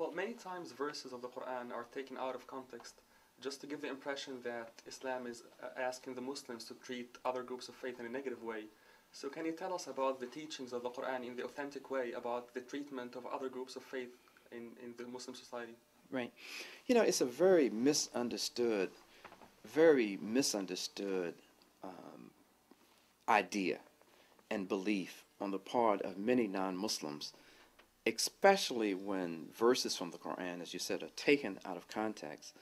Well, many times verses of the Quran are taken out of context just to give the impression that Islam is asking the Muslims to treat other groups of faith in a negative way. So can you tell us about the teachings of the Quran in the authentic way about the treatment of other groups of faith in the Muslim society? Right. You know, it's a very misunderstood idea and belief on the part of many non-Muslims, especially when verses from the Quran, as you said, are taken out of context,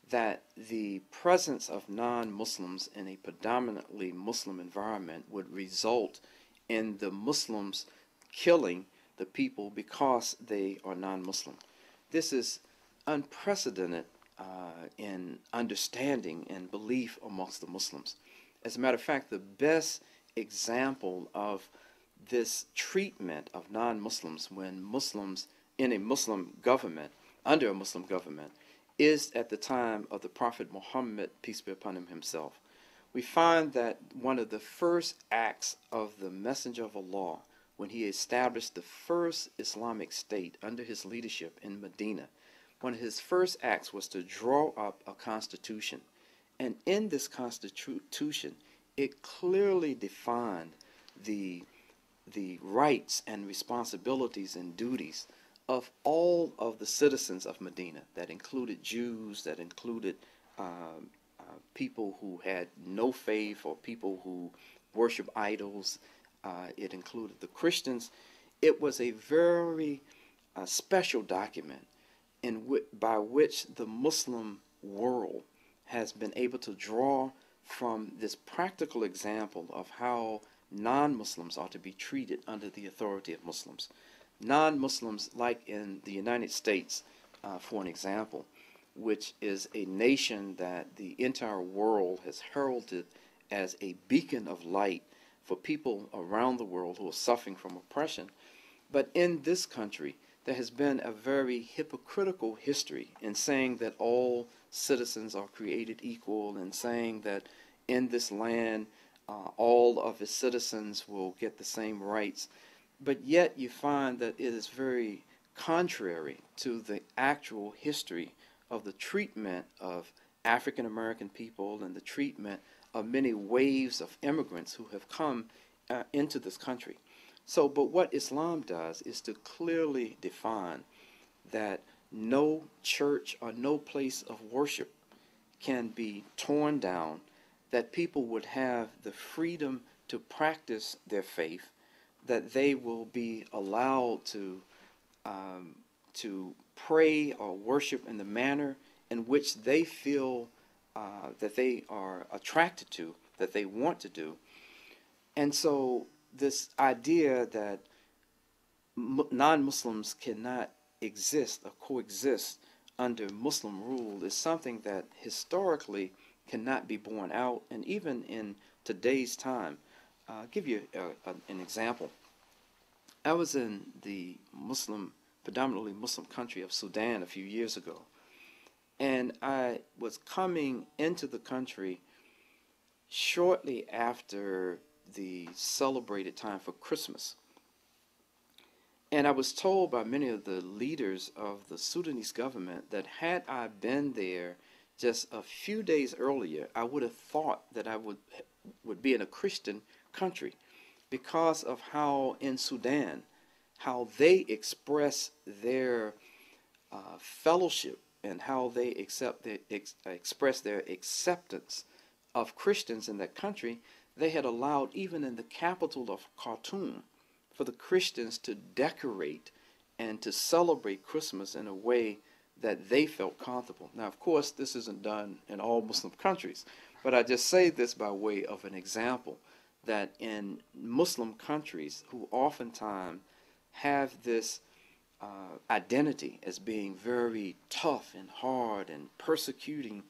that the presence of non-Muslims in a predominantly Muslim environment would result in the Muslims killing the people because they are non-Muslim. This is unprecedented in understanding and belief amongst the Muslims. As a matter of fact, the best example of this treatment of non-Muslims when Muslims in a Muslim government, under a Muslim government, is at the time of the Prophet Muhammad, peace be upon him, himself. We find that one of the first acts of the Messenger of Allah, when he established the first Islamic state under his leadership in Medina, one of his first acts was to draw up a constitution. And in this constitution, it clearly defined the rights and responsibilities and duties of all of the citizens of Medina. That included Jews, that included people who had no faith or people who worship idols. It included the Christians. It was a very special document by which the Muslim world has been able to draw from this practical example of how non-Muslims are to be treated under the authority of Muslims. Non-Muslims, like in the United States, for an example, which is a nation that the entire world has heralded as a beacon of light for people around the world who are suffering from oppression. But in this country, there has been a very hypocritical history in saying that all citizens are created equal and saying that in this land all of its citizens will get the same rights. But yet you find that it is very contrary to the actual history of the treatment of African American people and the treatment of many waves of immigrants who have come into this country. So, but what Islam does is to clearly define that no church or no place of worship can be torn down, that people would have the freedom to practice their faith, that they will be allowed to pray or worship in the manner in which they feel that they are attracted to, that they want to do. And so this idea that non-Muslims cannot exist or coexist under Muslim rule is something that historically cannot be borne out, and even in today's time. I'll give you an example. I was in the predominantly Muslim country of Sudan a few years ago, and I was coming into the country shortly after the celebrated time for Christmas. And I was told by many of the leaders of the Sudanese government that had I been there just a few days earlier, I would have thought that I would be in a Christian country, because of how in Sudan, how they express their fellowship and how they express their acceptance of Christians in that country. They had allowed, even in the capital of Khartoum, for the Christians to decorate and to celebrate Christmas in a way that they felt comfortable. Now, of course, this isn't done in all Muslim countries, but I just say this by way of an example, that in Muslim countries who oftentimes have this identity as being very tough and hard and persecuting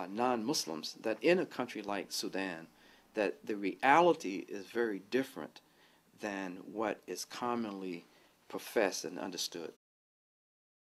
non-Muslims, that in a country like Sudan, that the reality is very different than what is commonly professed and understood.